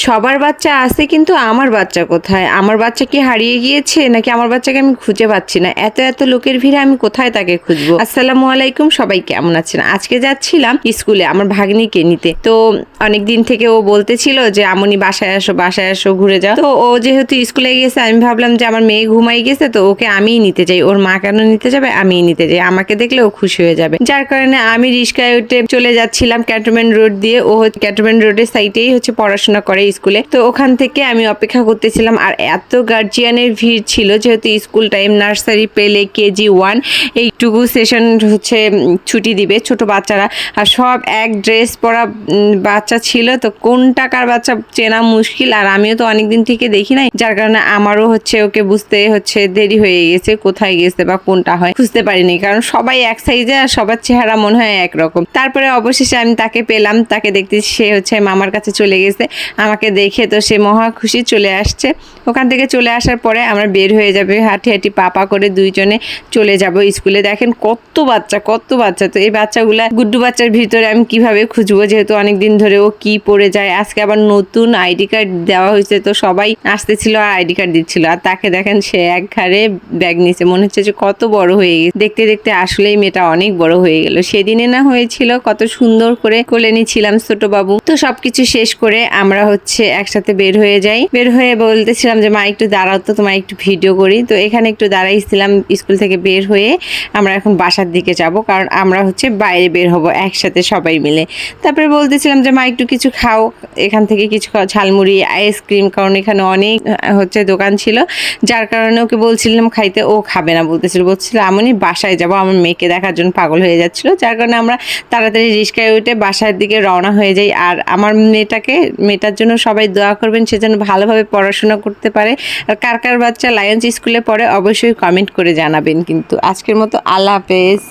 সবার বাচ্চা আছে, কিন্তু আমার বাচ্চা কোথায়? আমার বাচ্চা কি হারিয়ে গিয়েছে, নাকি আমার বাচ্চাকে আমি খুঁজে পাচ্ছি না? এত এত লোকের ভিড়ে আমি কোথায় তাকে খুঁজবো? আসসালামু আলাইকুম, সবাই কেমন আছেন? আজকে যাচ্ছিলাম স্কুলে আমার ভাগ্নিকে নিতে। তো অনেক দিন থেকে ও বলতেছিল যে আমনি বাসায় আসো, বাসায় আসো, ঘুরে যাও। তো ও যেহেতু স্কুলে গেছে, আমি ভাবলাম যে আমার মেয়ে ঘুমাই গেছে, তো ওকে আমিই নিতে যাই। ওর মা কেন নিতে যাবে, আমিই নিতে যাই। আমাকে দেখলে ও খুশি হয়ে যাবে। যার কারণে আমি রিস্কায় উঠে চলে যাচ্ছিলাম ক্যান্টনমেন্ট রোড দিয়ে। ও ক্যান্টনমেন্ট রোডের সাইডেই পড়াশোনা করে স্কুলে। তো ওখান থেকে আমি অপেক্ষা করতেছিলাম, আর এত গার্জিয়ানের ভিড় ছিল, যেহেতু school time, nursery, play, KG 1 এইটুকু সেশন ছুটি দিবে ছোট বাচ্চারা। আর সব এক ড্রেস পরা বাচ্চা ছিল, তো কোন টাকার বাচ্চা চেনা মুশকিল। আর আমিও তো অনেকদিন থেকে দেখি নাই, যার কারণে আমারও ওকে বুঝতে দেরি হয়ে গেছে, কোথায় গেছে বা কোনটা হয় বুঝতে পারিনি, কারণ সবাই এক সাইজে আর সবার চেহারা মনে হয় একরকম। তারপরে অবশেষে আমি তাকে পেলাম, তাকে দেখতে সে মামার কাছে চলে গেছে। আমাকে দেখে তো সে মহা খুশি, চলে আসছে। ওখান থেকে চলে আসার পরে আমরা বের হয়ে যাবে, হাঁটি হাঁটি পাপা করে দুইজনে চলে যাব স্কুলে। দেখেন কত বাচ্চা, কত বাচ্চা। তো এই বাচ্চাগুলা, গুড্ডু বাচ্চার ভিতরে আমি কিভাবে খুঁজবো, যেহেতু অনেকদিন ধরে ও কি পড়ে যায়। আজকে আবার নতুন আইডি কার্ড দেওয়া হয়েছে, তো সবাই আসতেছিল আর আইডি কার্ড দিচ্ছিল। আর তাকে দেখেন সে এক ঘাড়ে ব্যাগ নিছে, মনে হচ্ছে যে কত বড় হয়ে গেছে। দেখতে দেখতে আসলেই মেয়েটা অনেক বড় হয়ে গেল। সেদিনে না হয়েছিল কত সুন্দর করে কোলে নিয়েছিলাম ছোট বাবু। তো সবকিছু শেষ করে আমরা একসাথে বের হয়ে যাই। বের হয়ে বলতেছিলাম যে মা একটু দাঁড়াও তো, তোমার একটু ভিডিও করি। তো এখানে একটু দাঁড়াইছিলাম। স্কুল থেকে বের হয়ে আমরা এখন বাসার দিকে যাব, কারণ আমরা বাইরে বের হব একসাথে সবাই মিলে। তারপরে বলতেছিলাম যে মা একটু কিছু খাও, এখান থেকে কিছু খাও, ঝালমুড়ি, আইসক্রিম, কারণ এখানে অনেক দোকান ছিল। যার কারণে ওকে বলছিলাম খাইতে, ও খাবে না, বলছিল আমি বাসায় যাব, আমার মেয়েকে দেখার জন্য পাগল হয়ে যাচ্ছিল। যার কারণে আমরা তাড়াতাড়ি রিস্কায় উঠে বাসার দিকে রওনা হয়ে যাই। আর আমার মেয়েটার জন্য সবাই দোয়া করবেন, সে যেন ভালোভাবে পড়াশোনা করতে পারে। আর কার কার বাচ্চা লায়ন্স স্কুলে পড়ে অবশ্যই কমেন্ট করে জানাবেন। কিন্তু আজকের মতো আল্লাহ হাফেজ।